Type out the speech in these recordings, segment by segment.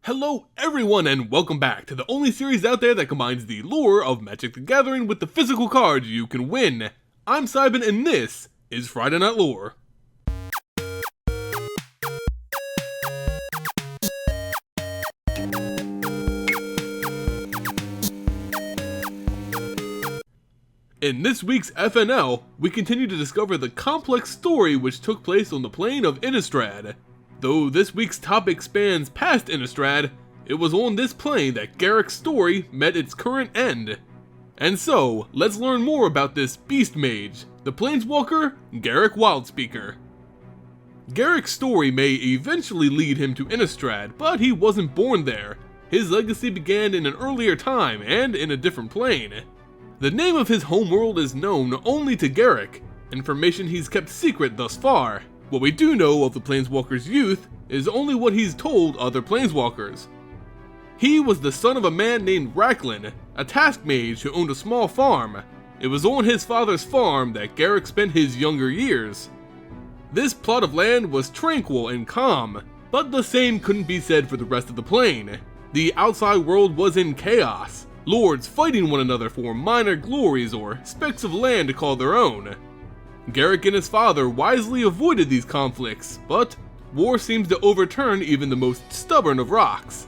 Hello everyone and welcome back to the only series out there that combines the lore of Magic the Gathering with the physical cards you can win. I'm Seiben and this is Friday Night Lore. In this week's FNL, we continue to discover the complex story which took place on the plane of Innistrad. Though this week's topic spans past Innistrad, it was on this plane that Garruk Story met its current end. And so, let's learn more about this beast mage, the planeswalker Garruk Wildspeaker. Garruk Story may eventually lead him to Innistrad, but he wasn't born there. His legacy began in an earlier time and in a different plane. The name of his homeworld is known only to Garruk, information he's kept secret thus far. What we do know of the Planeswalker's youth is only what he's told other Planeswalkers. He was the son of a man named Raklin, a task mage who owned a small farm. It was on his father's farm that Garruk spent his younger years. This plot of land was tranquil and calm, but the same couldn't be said for the rest of the plane. The outside world was in chaos, lords fighting one another for minor glories or specks of land to call their own. Garruk and his father wisely avoided these conflicts, but war seems to overturn even the most stubborn of rocks.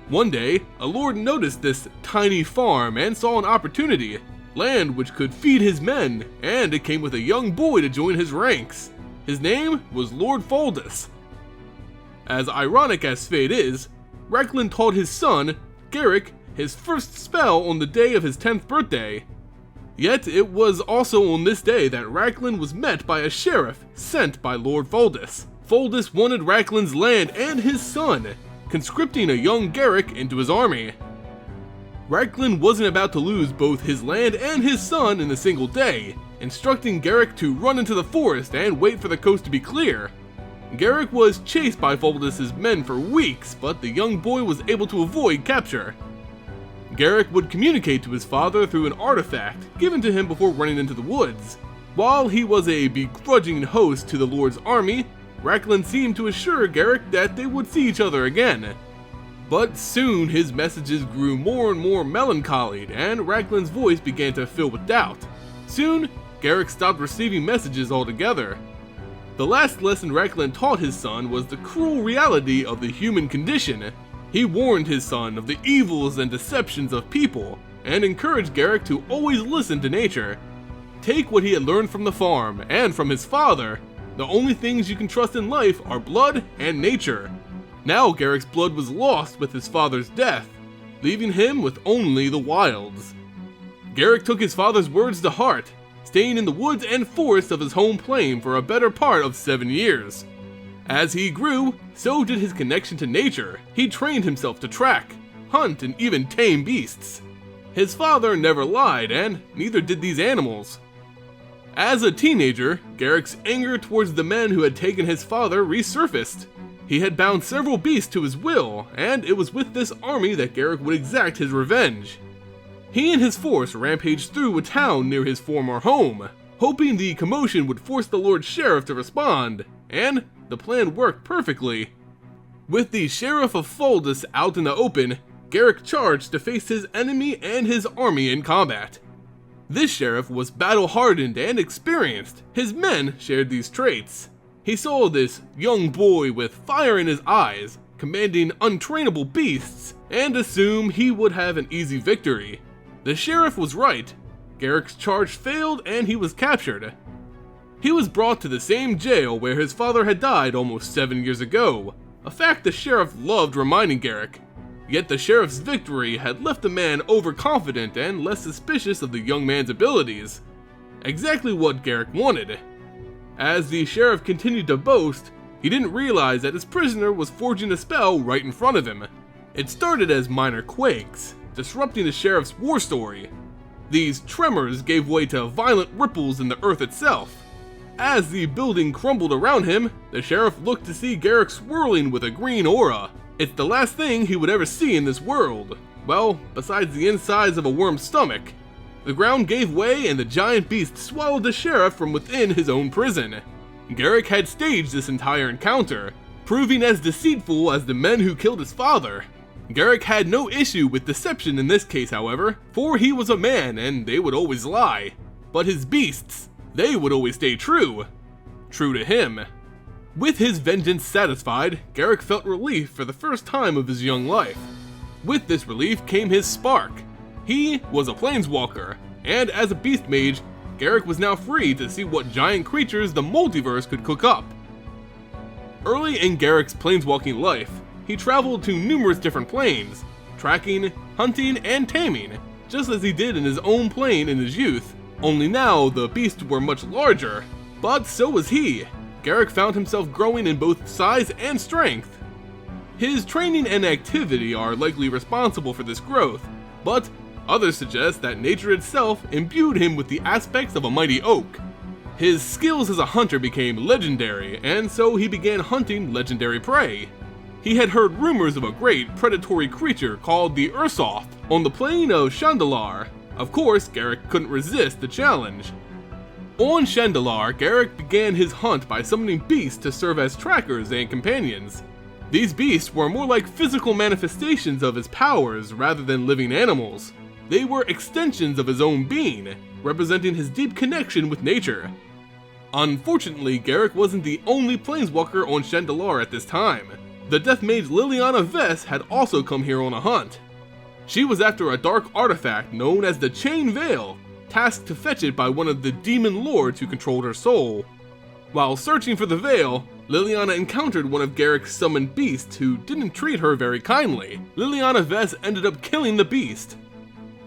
One day, a lord noticed this tiny farm and saw an opportunity, land which could feed his men, and it came with a young boy to join his ranks. His name was Lord Foldis. As ironic as fate is, Raklin taught his son, Garruk, his first spell on the day of his 10th birthday. Yet it was also on this day that Raklin was met by a sheriff sent by Lord Foldis. Foldis wanted Raklin's land and his son, conscripting a young Garruk into his army. Raklin wasn't about to lose both his land and his son in a single day, instructing Garruk to run into the forest and wait for the coast to be clear. Garruk was chased by Foldis' men for weeks, but the young boy was able to avoid capture. Garruk would communicate to his father through an artifact given to him before running into the woods. While he was a begrudging host to the Lord's army, Raklin seemed to assure Garruk that they would see each other again. But soon his messages grew more and more melancholied, and Raklin's voice began to fill with doubt. Soon, Garruk stopped receiving messages altogether. The last lesson Raklin taught his son was the cruel reality of the human condition. He warned his son of the evils and deceptions of people, and encouraged Garruk to always listen to nature. Take what he had learned from the farm, and from his father. The only things you can trust in life are blood and nature. Now Garruk's blood was lost with his father's death, leaving him with only the wilds. Garruk took his father's words to heart, staying in the woods and forests of his home plane for a better part of 7 years. As he grew, so did his connection to nature. He trained himself to track, hunt, and even tame beasts. His father never lied, and neither did these animals. As a teenager, Garruk's anger towards the men who had taken his father resurfaced. He had bound several beasts to his will, and it was with this army that Garruk would exact his revenge. He and his force rampaged through a town near his former home, hoping the commotion would force the Lord Sheriff to respond, and the plan worked perfectly. With the Sheriff of Foldis out in the open, Garruk charged to face his enemy and his army in combat. This sheriff was battle-hardened and experienced. His men shared these traits. He saw this young boy with fire in his eyes, commanding untrainable beasts, and assumed he would have an easy victory. The sheriff was right. Garruk's charge failed and he was captured. He was brought to the same jail where his father had died almost 7 years ago, a fact the sheriff loved reminding Garruk. Yet the sheriff's victory had left the man overconfident and less suspicious of the young man's abilities. Exactly what Garruk wanted. As the sheriff continued to boast, he didn't realize that his prisoner was forging a spell right in front of him. It started as minor quakes, disrupting the sheriff's war story. These tremors gave way to violent ripples in the earth itself. As the building crumbled around him, the sheriff looked to see Garruk swirling with a green aura. It's the last thing he would ever see in this world. Well, besides the insides of a worm's stomach. The ground gave way and the giant beast swallowed the sheriff from within his own prison. Garruk had staged this entire encounter, proving as deceitful as the men who killed his father. Garruk had no issue with deception in this case, however, for he was a man and they would always lie. But his beasts, they would always stay true. True to him. With his vengeance satisfied, Garruk felt relief for the first time of his young life. With this relief came his spark. He was a planeswalker, and as a beast mage, Garruk was now free to see what giant creatures the multiverse could cook up. Early in Garruk's planeswalking life, he traveled to numerous different planes, tracking, hunting, and taming, just as he did in his own plane in his youth, only now the beasts were much larger. But so was he. Garruk found himself growing in both size and strength. His training and activity are likely responsible for this growth, but others suggest that nature itself imbued him with the aspects of a mighty oak. His skills as a hunter became legendary, and so he began hunting legendary prey. He had heard rumors of a great predatory creature called the Ursoth on the plain of Chandalar. Of course, Garruk couldn't resist the challenge. On Chandalar, Garruk began his hunt by summoning beasts to serve as trackers and companions. These beasts were more like physical manifestations of his powers rather than living animals. They were extensions of his own being, representing his deep connection with nature. Unfortunately, Garruk wasn't the only planeswalker on Chandalar at this time. The death mage Liliana had also come here on a hunt. She was after a dark artifact known as the Chain Veil, tasked to fetch it by one of the demon lords who controlled her soul. While searching for the veil, Liliana encountered one of Garruk's summoned beasts who didn't treat her very kindly. Liliana ended up killing the beast.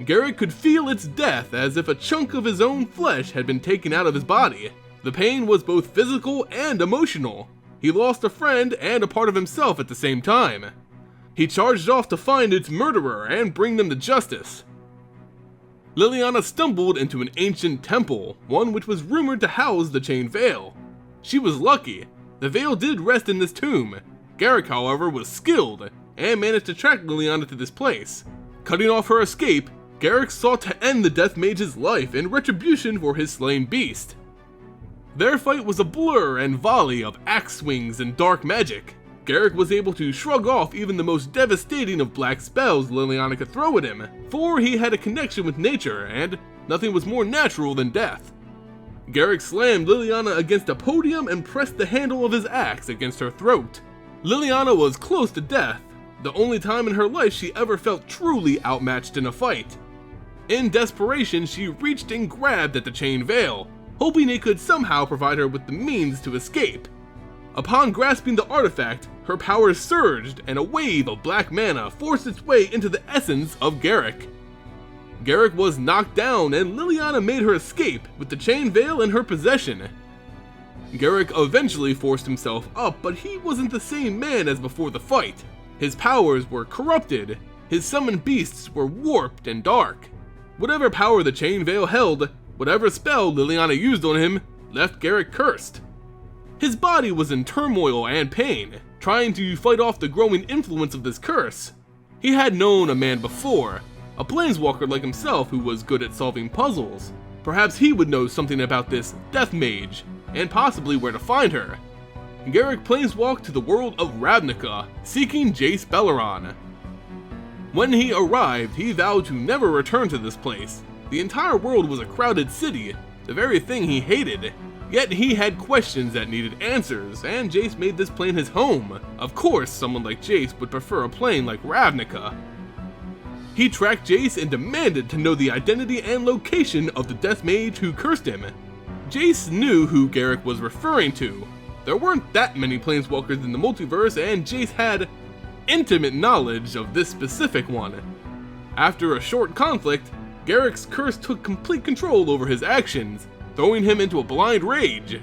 Garruk could feel its death as if a chunk of his own flesh had been taken out of his body. The pain was both physical and emotional. He lost a friend and a part of himself at the same time. He charged off to find its murderer and bring them to justice. Liliana stumbled into an ancient temple, one which was rumored to house the Chain Veil. She was lucky. The veil did rest in this tomb. Garruk, however, was skilled and managed to track Liliana to this place. Cutting off her escape, Garruk sought to end the Death Mage's life in retribution for his slain beast. Their fight was a blur and volley of axe swings and dark magic. Garruk was able to shrug off even the most devastating of black spells Liliana could throw at him, for he had a connection with nature, and nothing was more natural than death. Garruk slammed Liliana against a podium and pressed the handle of his axe against her throat. Liliana was close to death, the only time in her life she ever felt truly outmatched in a fight. In desperation, she reached and grabbed at the Chain Veil, hoping it could somehow provide her with the means to escape. Upon grasping the artifact, her powers surged and a wave of black mana forced its way into the essence of Garruk. Garruk was knocked down and Liliana made her escape with the Chain Veil in her possession. Garruk eventually forced himself up, but he wasn't the same man as before the fight. His powers were corrupted, his summoned beasts were warped and dark. Whatever power the Chain Veil held, whatever spell Liliana used on him, left Garruk cursed. His body was in turmoil and pain, trying to fight off the growing influence of this curse. He had known a man before, a planeswalker like himself who was good at solving puzzles. Perhaps he would know something about this Death Mage, and possibly where to find her. Garruk planeswalked to the world of Ravnica, seeking Jace Beleren. When he arrived, he vowed to never return to this place. The entire world was a crowded city, the very thing he hated. Yet he had questions that needed answers, and Jace made this plane his home. Of course, someone like Jace would prefer a plane like Ravnica. He tracked Jace and demanded to know the identity and location of the Death Mage who cursed him. Jace knew who Garruk was referring to. There weren't that many planeswalkers in the multiverse, and Jace had intimate knowledge of this specific one. After a short conflict, Garruk's curse took complete control over his actions, throwing him into a blind rage.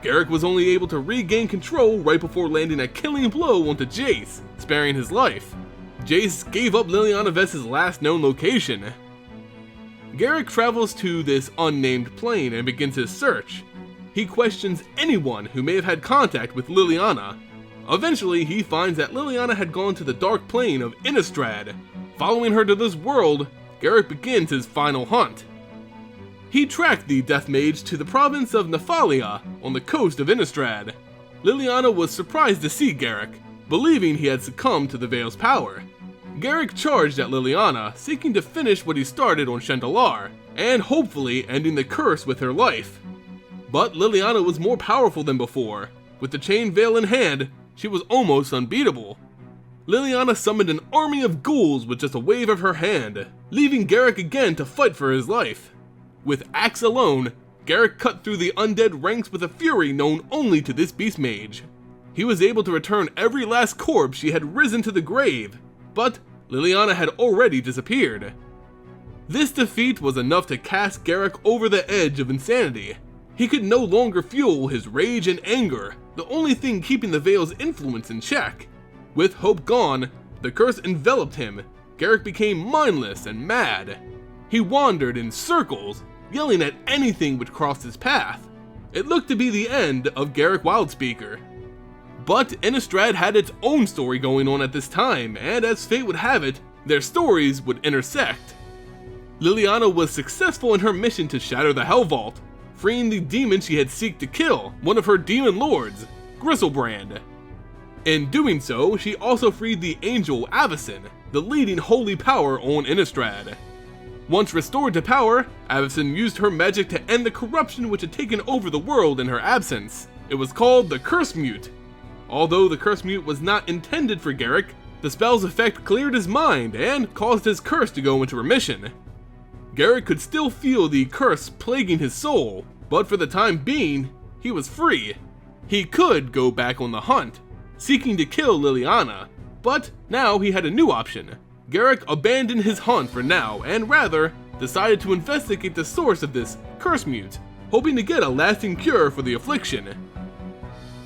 Garruk was only able to regain control right before landing a killing blow onto Jace, sparing his life. Jace gave up Liliana last known location. Garruk travels to this unnamed plane and begins his search. He questions anyone who may have had contact with Liliana. Eventually, he finds that Liliana had gone to the dark plane of Innistrad. Following her to this world, Garruk begins his final hunt. He tracked the Death Mage to the province of Nephalia on the coast of Innistrad. Liliana was surprised to see Garruk, believing he had succumbed to the Veil's power. Garruk charged at Liliana, seeking to finish what he started on Chandalar, and hopefully ending the curse with her life. But Liliana was more powerful than before. With the chain veil in hand, she was almost unbeatable. Liliana summoned an army of ghouls with just a wave of her hand, leaving Garruk again to fight for his life. With axe alone, Garruk cut through the undead ranks with a fury known only to this beast mage. He was able to return every last corpse she had risen to the grave, but Liliana had already disappeared. This defeat was enough to cast Garruk over the edge of insanity. He could no longer fuel his rage and anger, the only thing keeping the Veil's influence in check. With hope gone, the curse enveloped him. Garruk became mindless and mad. He wandered in circles, yelling at anything which crossed his path. It looked to be the end of Garruk Wildspeaker. But Innistrad had its own story going on at this time, and as fate would have it, their stories would intersect. Liliana was successful in her mission to shatter the Hell Vault, freeing the demon she had sought to kill, one of her demon lords, Griselbrand. In doing so, she also freed the angel Avacyn, the leading holy power on Innistrad. Once restored to power, Avacyn used her magic to end the corruption which had taken over the world in her absence. It was called the Curse Mute. Although the Curse Mute was not intended for Garruk, the spell's effect cleared his mind and caused his curse to go into remission. Garruk could still feel the curse plaguing his soul, but for the time being, he was free. He could go back on the hunt, seeking to kill Liliana, but now he had a new option. Garruk abandoned his hunt for now and rather decided to investigate the source of this Curse Mute, hoping to get a lasting cure for the affliction.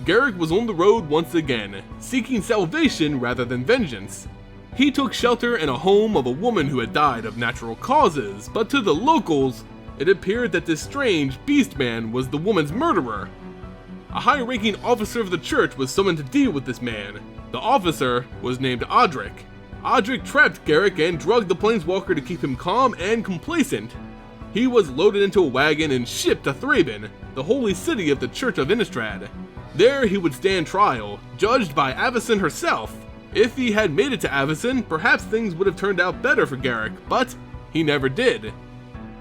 Garruk was on the road once again, seeking salvation rather than vengeance. He took shelter in a home of a woman who had died of natural causes, but to the locals, it appeared that this strange beast man was the woman's murderer. A high-ranking officer of the church was summoned to deal with this man. The officer was named Odric. Odric trapped Garruk and drugged the planeswalker to keep him calm and complacent. He was loaded into a wagon and shipped to Seiben, the holy city of the Church of Innistrad. There he would stand trial, judged by Avacyn herself. If he had made it to Avacyn, perhaps things would have turned out better for Garruk, but he never did.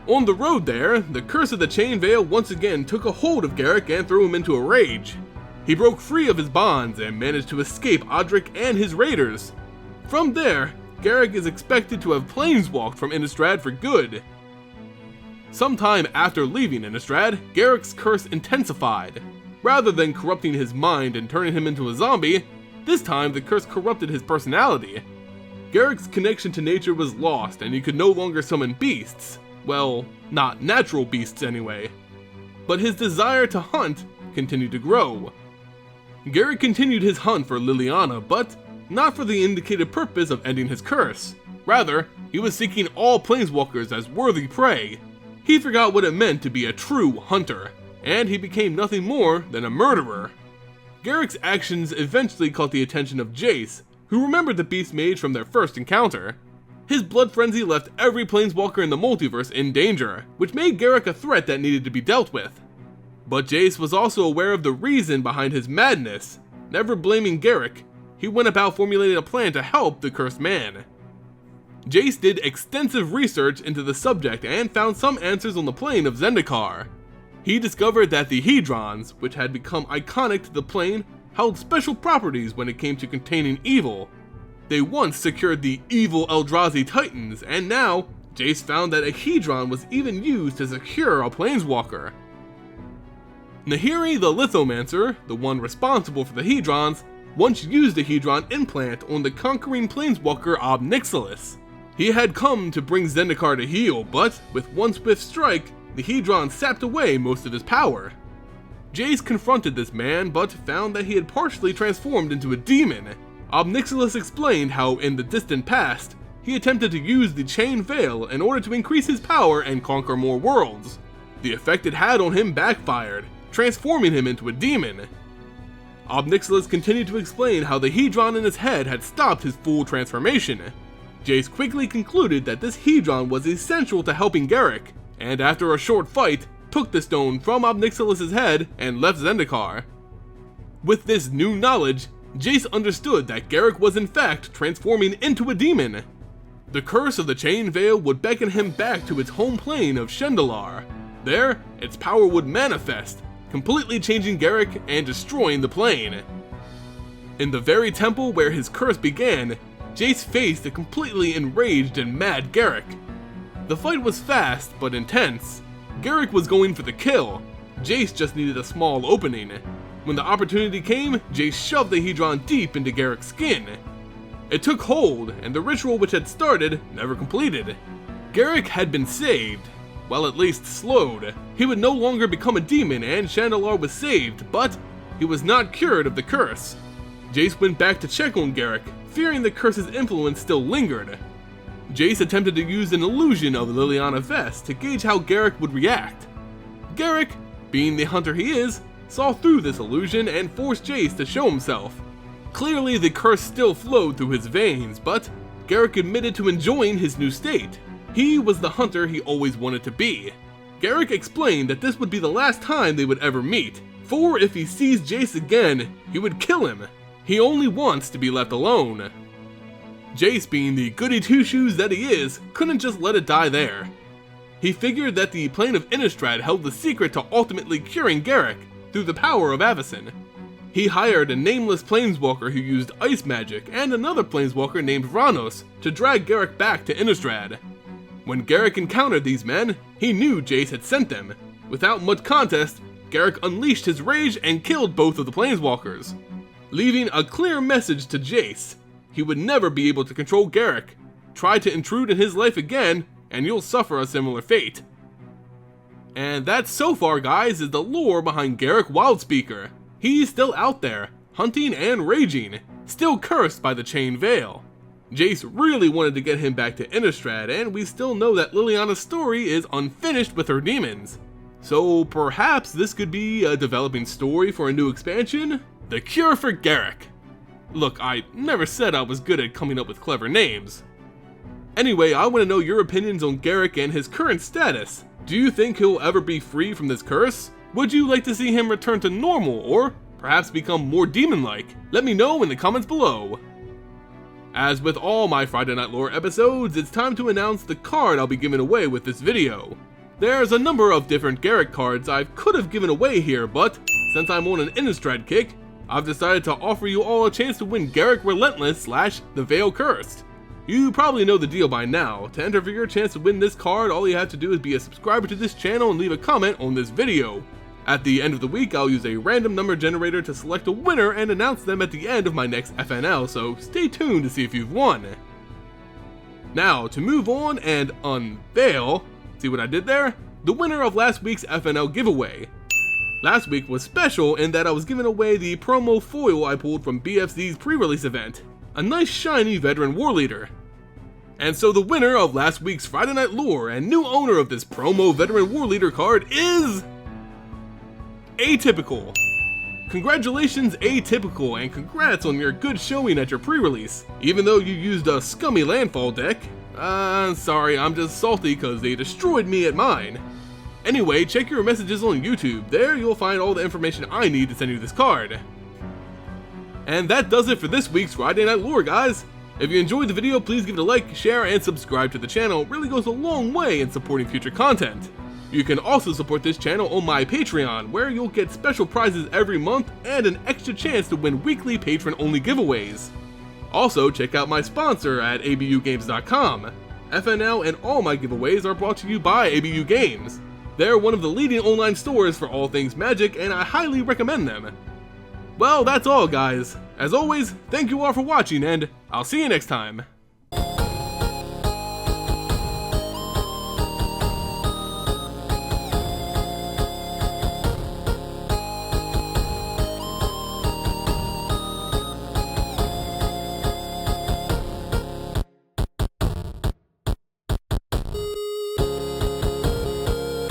On the road there, the curse of the Chain Veil once again took a hold of Garruk and threw him into a rage. He broke free of his bonds and managed to escape Odric and his raiders. From there, Garruk is expected to have planeswalked from Innistrad for good. Sometime after leaving Innistrad, Garruk's curse intensified. Rather than corrupting his mind and turning him into a zombie, this time the curse corrupted his personality. Garruk's connection to nature was lost and he could no longer summon beasts. Well, not natural beasts anyway. But his desire to hunt continued to grow. Garruk continued his hunt for Liliana, but not for the indicated purpose of ending his curse. Rather, he was seeking all planeswalkers as worthy prey. He forgot what it meant to be a true hunter, and he became nothing more than a murderer. Garruk's actions eventually caught the attention of Jace, who remembered the beast mage from their first encounter. His blood frenzy left every planeswalker in the multiverse in danger, which made Garruk a threat that needed to be dealt with. But Jace was also aware of the reason behind his madness. Never blaming Garruk, he went about formulating a plan to help the cursed man. Jace did extensive research into the subject and found some answers on the plane of Zendikar. He discovered that the Hedrons, which had become iconic to the plane, held special properties when it came to containing evil. They once secured the evil Eldrazi Titans, and now, Jace found that a Hedron was even used to secure a planeswalker. Nahiri the Lithomancer, the one responsible for the Hedrons, once used a Hedron implant on the conquering planeswalker Ob Nixilis. He had come to bring Zendikar to heal, but with one swift strike, the Hedron sapped away most of his power. Jace confronted this man, but found that he had partially transformed into a demon. Ob Nixilis explained how in the distant past, he attempted to use the Chain Veil in order to increase his power and conquer more worlds. The effect it had on him backfired, transforming him into a demon. Ob Nixilis continued to explain how the Hedron in his head had stopped his full transformation. Jace quickly concluded that this Hedron was essential to helping Garruk, and after a short fight, took the stone from Ob Nixilis' head and left Zendikar. With this new knowledge, Jace understood that Garruk was in fact transforming into a demon. The curse of the Chain Veil would beckon him back to its home plane of Shendalar. There, its power would manifest, completely changing Garruk and destroying the plane. In the very temple where his curse began, Jace faced a completely enraged and mad Garruk. The fight was fast but intense. Garruk was going for the kill. Jace just needed a small opening. When the opportunity came, Jace shoved the Hedron deep into Garruk's skin. It took hold, and the ritual which had started never completed. Garruk had been saved, well, at least slowed. He would no longer become a demon and Shendalar was saved, but he was not cured of the curse. Jace went back to check on Garruk, fearing the curse's influence still lingered. Jace attempted to use an illusion of Liliana vest to gauge how Garruk would react. Garruk, being the hunter he is, saw through this illusion and forced Jace to show himself. Clearly the curse still flowed through his veins, but Garruk admitted to enjoying his new state. He was the hunter he always wanted to be. Garruk explained that this would be the last time they would ever meet, for if he sees Jace again, he would kill him. He only wants to be left alone. Jace, being the goody two-shoes that he is, couldn't just let it die there. He figured that the plane of Innistrad held the secret to ultimately curing Garruk through the power of Avacyn. He hired a nameless planeswalker who used ice magic and another planeswalker named Vranos to drag Garruk back to Innistrad. When Garruk encountered these men, he knew Jace had sent them. Without much contest, Garruk unleashed his rage and killed both of the planeswalkers, leaving a clear message to Jace. He would never be able to control Garruk. Try to intrude in his life again, and you'll suffer a similar fate. And that so far, guys, is the lore behind Garruk Wildspeaker. He's still out there, hunting and raging, still cursed by the Chain Veil. Jace really wanted to get him back to Innistrad, and we still know that Liliana's story is unfinished with her demons. So perhaps this could be a developing story for a new expansion? The Cure for Garruk. Look, I never said I was good at coming up with clever names. Anyway, I want to know your opinions on Garruk and his current status. Do you think he'll ever be free from this curse? Would you like to see him return to normal, or perhaps become more demon-like? Let me know in the comments below. As with all my Friday Night Lore episodes, it's time to announce the card I'll be giving away with this video. There's a number of different Garruk cards I could have given away here, but since I'm on an Innistrad kick, I've decided to offer you all a chance to win Garruk Relentless / The Veil Cursed. You probably know the deal by now. To enter for your chance to win this card, all you have to do is be a subscriber to this channel and leave a comment on this video. At the end of the week, I'll use a random number generator to select a winner and announce them at the end of my next FNL, so stay tuned to see if you've won. Now, to move on and unveil, see what I did there? The winner of last week's FNL giveaway. Last week was special in that I was giving away the promo foil I pulled from BFZ's pre-release event, a nice shiny veteran war leader. And so the winner of last week's Friday Night Lore and new owner of this promo veteran war leader card is Atypical. Congratulations, Atypical, and congrats on your good showing at your pre-release, even though you used a scummy landfall deck. Sorry, I'm just salty cause they destroyed me at mine. Anyway, check your messages on YouTube. There you'll find all the information I need to send you this card. And that does it for this week's Friday Night Lore, guys. If you enjoyed the video, please give it a like, share, and subscribe to the channel. It really goes a long way in supporting future content. You can also support this channel on my Patreon, where you'll get special prizes every month and an extra chance to win weekly patron-only giveaways. Also, check out my sponsor at abugames.com. FNL and all my giveaways are brought to you by ABU Games. They're one of the leading online stores for all things Magic, and I highly recommend them. Well, that's all, guys. As always, thank you all for watching, and I'll see you next time.